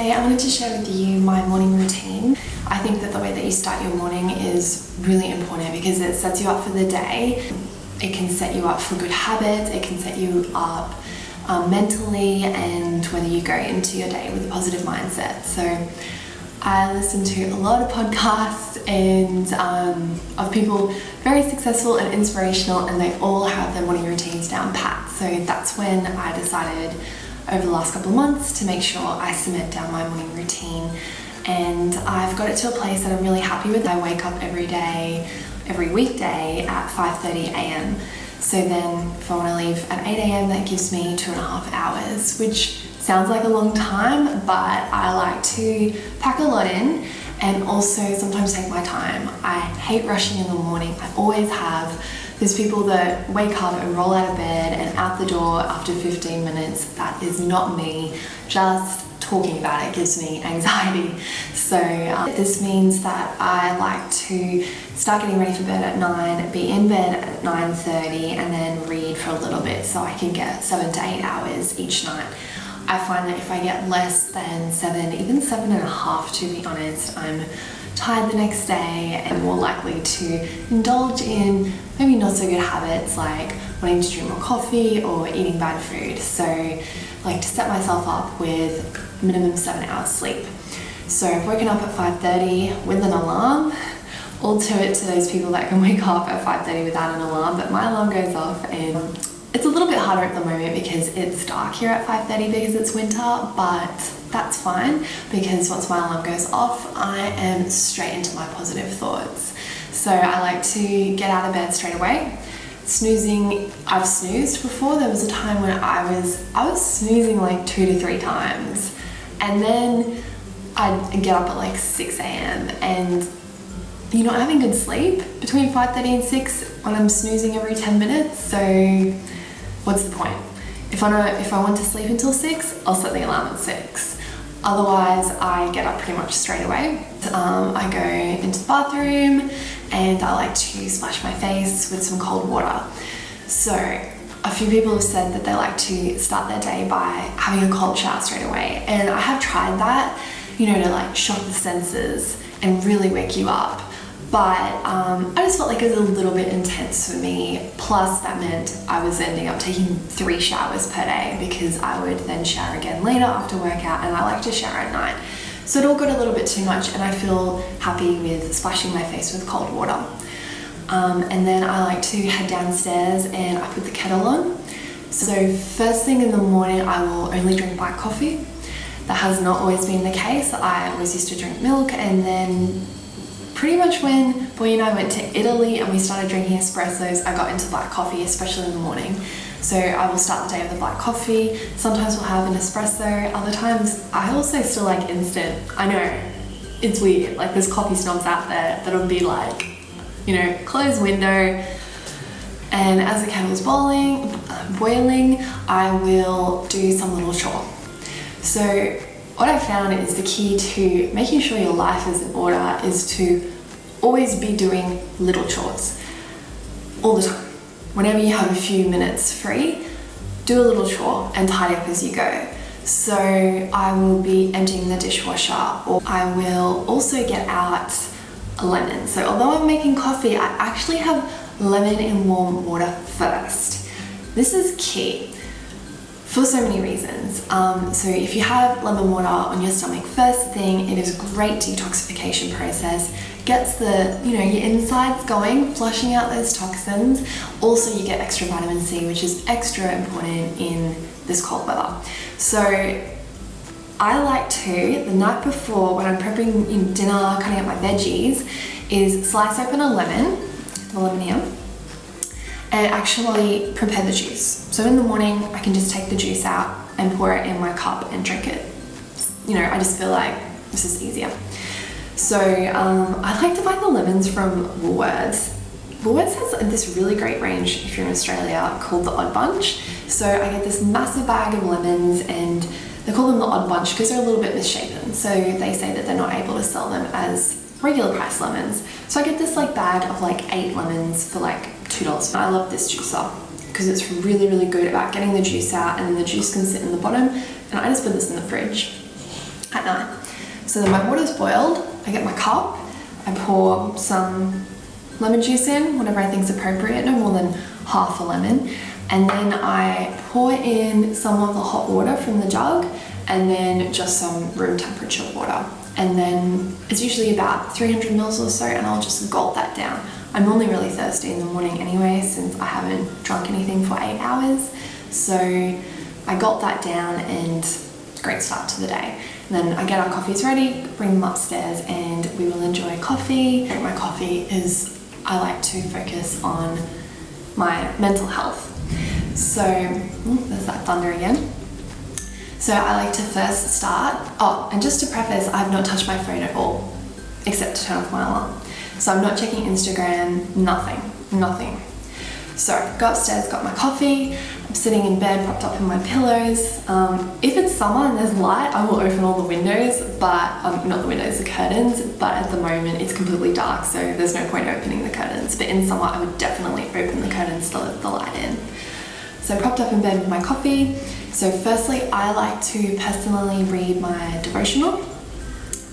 Today I wanted to share with you my morning routine. I think that the way that you start your morning is really important because it sets you up for the day. It can set you up for good habits, it can set you up mentally, and whether you go into your day with a positive mindset. So I listen to a lot of podcasts and of people very successful and inspirational, and they all have their morning routines down pat. So that's when I decided over the last couple of months to make sure I cement down my morning routine, and I've got it to a place that I'm really happy with. I wake up every day, every weekday at 5:30 a.m. So then if I want to leave at 8 a.m, that gives me 2.5 hours, which sounds like a long time, but I like to pack a lot in and also sometimes take my time. I hate rushing in the morning. I always have. There's people that wake up and roll out of bed and out the door after 15 minutes. That is not me. Just talking about it gives me anxiety. So this means that I like to start getting ready for bed at 9, be in bed at 9:30, and then read for a little bit so I can get 7 to 8 hours each night. I find that if I get less than 7, even 7.5 to be honest, I'm tired the next day and more likely to indulge in maybe not so good habits like wanting to drink more coffee or eating bad food. So I like to set myself up with minimum 7 hours sleep. So I've woken up at 5:30 with an alarm. All to it to those people that can wake up at 5:30 without an alarm, but my alarm goes off, and it's a little bit harder at the moment because it's dark here at 5:30 because it's winter, but that's fine because once my alarm goes off, I am straight into my positive thoughts. So I like to get out of bed straight away. Snoozing, I've snoozed before. There was a time when I was snoozing like 2 to 3 times, and then I'd get up at like 6 a.m. and you're not having good sleep between 5:30 and 6 when I'm snoozing every 10 minutes. So what's the point? If I want to sleep until 6, I'll set the alarm at 6. Otherwise, I get up pretty much straight away. I go into the bathroom and I like to splash my face with some cold water. So a few people have said that they like to start their day by having a cold shower straight away. And I have tried that, to like shock the senses and really wake you up. But I just felt like it was a little bit intense for me. Plus that meant I was ending up taking 3 showers per day because I would then shower again later after workout, and I like to shower at night. So it all got a little bit too much, and I feel happy with splashing my face with cold water. And then I like to head downstairs and I put the kettle on. So first thing in the morning, I will only drink black coffee. That has not always been the case. I always used to drink milk, and then pretty much when Boy and I went to Italy and we started drinking espressos, I got into black coffee, especially in the morning. So I will start the day with a black coffee. Sometimes we'll have an espresso. Other times I also still like instant. I know, it's weird. Like there's coffee snobs out there that'll be like, close window. And as the kettle's boiling, I will do some little chore. So what I found is the key to making sure your life is in order is to always be doing little chores all the time. Whenever you have a few minutes free, do a little chore and tidy up as you go. So I will be emptying the dishwasher, or I will also get out a lemon. So although I'm making coffee, I actually have lemon in warm water first. This is key for so many reasons. So if you have lemon water on your stomach first thing, it is a great detoxification process. Gets the, your insides going, flushing out those toxins. Also, you get extra vitamin C, which is extra important in this cold weather. So I like to, the night before when I'm prepping dinner, cutting up my veggies, is slice open a lemon, the lemon here, and actually prepare the juice. So in the morning, I can just take the juice out and pour it in my cup and drink it. I just feel like this is easier. So I like to buy the lemons from Woolworths. Woolworths has this really great range if you're in Australia called the Odd Bunch. So I get this massive bag of lemons, and they call them the Odd Bunch because they're a little bit misshapen. So they say that they're not able to sell them as regular price lemons. So I get this bag of 8 lemons for $2. I love this juicer because it's really, really good about getting the juice out, and then the juice can sit in the bottom, and I just put this in the fridge. at night. So then my water's boiled, I get my cup, I pour some lemon juice in, whatever I think is appropriate, no more than half a lemon. And then I pour in some of the hot water from the jug and then just some room temperature water. And then it's usually about 300 mils or so, and I'll just gulp that down. I'm normally really thirsty in the morning anyway, since I haven't drunk anything for 8 hours. So I gulp that down and great start to the day. And then I get our coffees ready, bring them upstairs, and we will enjoy coffee. My coffee is, I like to focus on my mental health. So, there's that thunder again. So I like to first start, and just to preface, I've not touched my phone at all, except to turn off my alarm. So I'm not checking Instagram, nothing. So go upstairs, got my coffee, I'm sitting in bed, propped up in my pillows. If it's summer and there's light, I will open all the windows, but, not the windows, the curtains, but at the moment it's completely dark, so there's no point opening the curtains. But in summer, I would definitely open the curtains to let the light in. So propped up in bed with my coffee. So firstly, I like to personally read my devotional.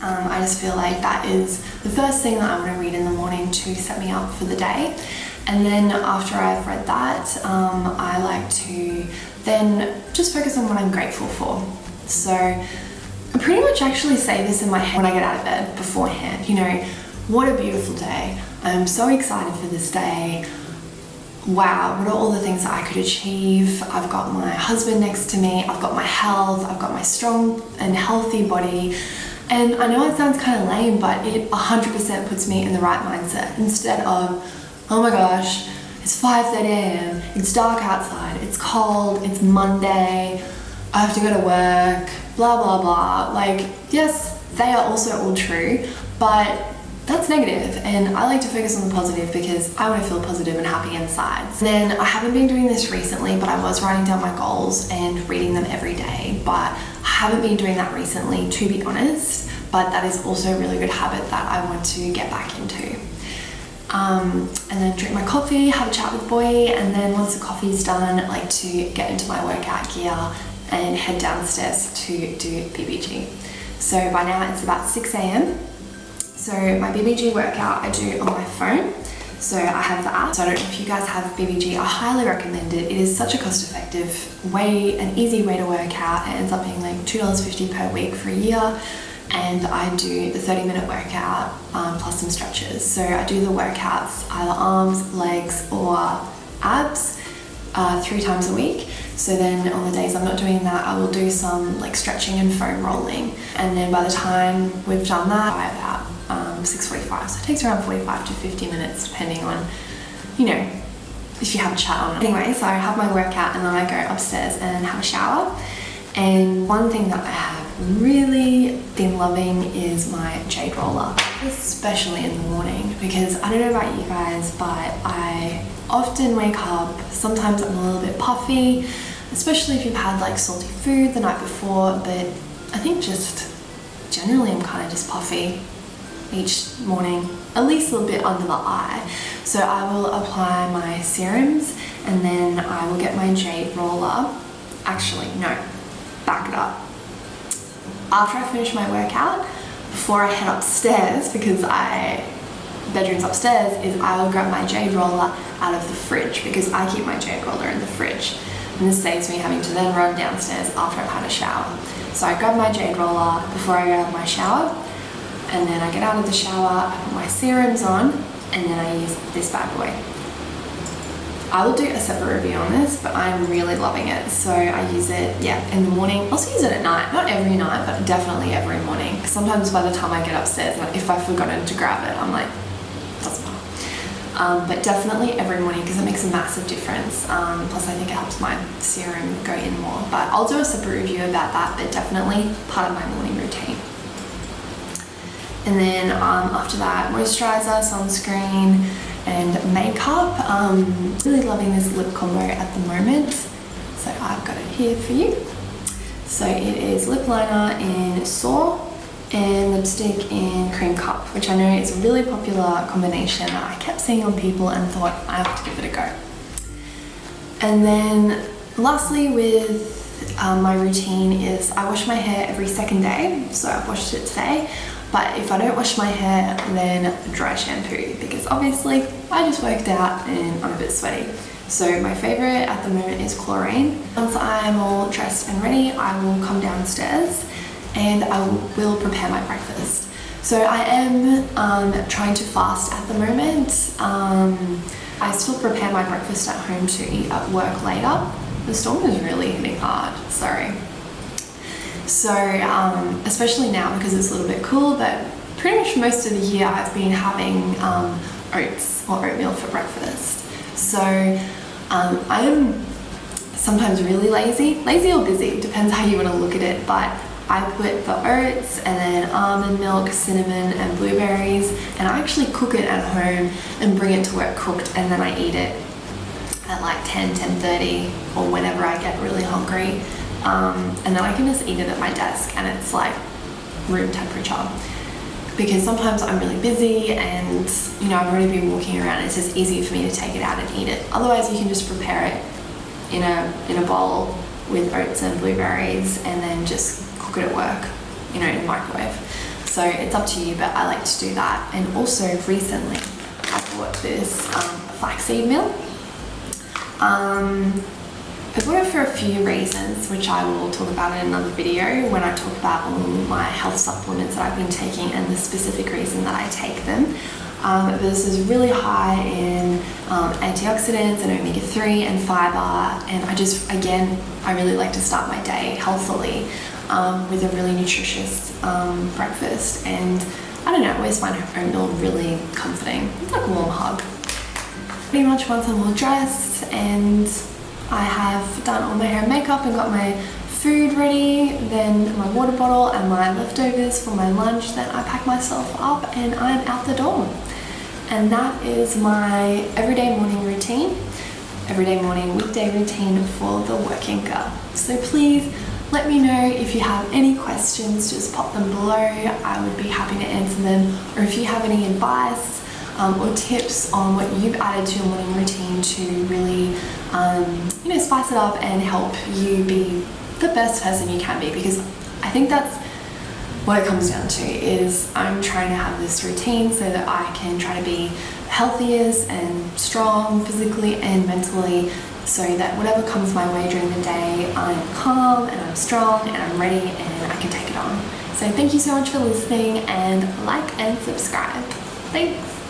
I just feel like that is the first thing that I'm going to read in the morning to set me up for the day. And then after I've read that, I like to then just focus on what I'm grateful for. So I pretty much actually say this in my head when I get out of bed beforehand. You know, what a beautiful day. I'm so excited for this day. Wow, what are all the things that I could achieve? I've got my husband next to me, I've got my health, I've got my strong and healthy body. And I know it sounds kind of lame, but it 100% puts me in the right mindset. Instead of, oh my gosh, it's 5:30 a.m, it's dark outside, it's cold, it's Monday, I have to go to work, blah, blah, blah. Like, yes, they are also all true, but that's negative, and I like to focus on the positive because I want to feel positive and happy inside. Then I haven't been doing this recently, but I was writing down my goals and reading them every day, but I haven't been doing that recently, to be honest, but that is also a really good habit that I want to get back into. And then drink my coffee, have a chat with Boy, and then once the coffee's done, I like to get into my workout gear and head downstairs to do BBG. So by now it's about 6 a.m. So my BBG workout I do on my phone. So I have the app. So I don't know if you guys have BBG, I highly recommend it. It is such a cost-effective way, an easy way to work out. It ends up being like $2.50 per week for a year. And I do the 30-minute workout plus some stretches. So I do the workouts, either arms, legs, or abs 3 times a week. So then on the days I'm not doing that, I will do some like stretching and foam rolling. And then by the time we've done that, by about 6:45. So it takes around 45 to 50 minutes depending on, you know, if you have a chat or not. Anyway, so I have my workout and then I go upstairs and have a shower. And one thing that I have really been loving is my jade roller, especially in the morning, because I don't know about you guys, but I often wake up, sometimes I'm a little bit puffy, especially if you've had like salty food the night before, but I think just generally I'm kind of just puffy each morning, at least a little bit under the eye. So I will apply my serums and then I will get my jade roller. Actually, no, back it up. After I finish my workout, before I head upstairs, because bedroom's upstairs, is I will grab my jade roller out of the fridge because I keep my jade roller in the fridge. And this saves me having to then run downstairs after I've had a shower. So I grab my jade roller before I go have my shower, and then I get out of the shower, I put my serums on, and then I use this bad boy. I will do a separate review on this, but I'm really loving it. So I use it, in the morning. I also use it at night, not every night, but definitely every morning. Sometimes by the time I get upstairs, if I've forgotten to grab it, I'm like, doesn't matter. But definitely every morning because it makes a massive difference. Plus I think it helps my serum go in more. But I'll do a separate review about that, but definitely part of my morning routine. And then after that, moisturizer, sunscreen, and makeup. Really loving this lip combo at the moment. So I've got it here for you. So it is lip liner in Soar and lipstick in Cream Cup, which I know is a really popular combination that I kept seeing on people and thought I have to give it a go. And then lastly with my routine is I wash my hair every second day, so I've washed it today. But if I don't wash my hair, then dry shampoo, because obviously I just worked out and I'm a bit sweaty. So my favorite at the moment is chlorine. Once I'm all dressed and ready, I will come downstairs and I will prepare my breakfast. So I am trying to fast at the moment. I still prepare my breakfast at home to eat at work later. The storm is really hitting hard, sorry. So, especially now because it's a little bit cool, but pretty much most of the year I've been having oats or oatmeal for breakfast. So, I am sometimes really lazy or busy, depends how you want to look at it, but I put the oats and then almond milk, cinnamon and blueberries, and I actually cook it at home and bring it to work cooked, and then I eat it at like 10:30 or whenever I get really hungry. And then I can just eat it at my desk and it's like room temperature, because sometimes I'm really busy and I've already been walking around. It's just easier for me to take it out and eat it. Otherwise you can just prepare it in a bowl with oats and blueberries and then just cook it at work, in the microwave. So it's up to you, but I like to do that. And also recently I bought this flaxseed meal. I bought it for a few reasons, which I will talk about in another video when I talk about all my health supplements that I've been taking and the specific reason that I take them. But this is really high in antioxidants and omega-3 and fiber, and I really like to start my day healthily with a really nutritious breakfast. And I don't know, I always find oatmeal really comforting. It's like a warm hug. Pretty much once I'm all dressed and I have done all my hair and makeup and got my food ready, then my water bottle and my leftovers for my lunch, then I pack myself up and I'm out the door. And that is my everyday morning routine, everyday morning weekday routine for the working girl. So please let me know if you have any questions, just pop them below. I would be happy to answer them, or if you have any advice or tips on what you've added to your morning routine to really spice it up and help you be the best person you can be, because I think that's what it comes down to. Is I'm trying to have this routine so that I can try to be healthiest and strong physically and mentally, so that whatever comes my way during the day, I'm calm and I'm strong and I'm ready and I can take it on. So thank you so much for listening, and like and subscribe. Thanks.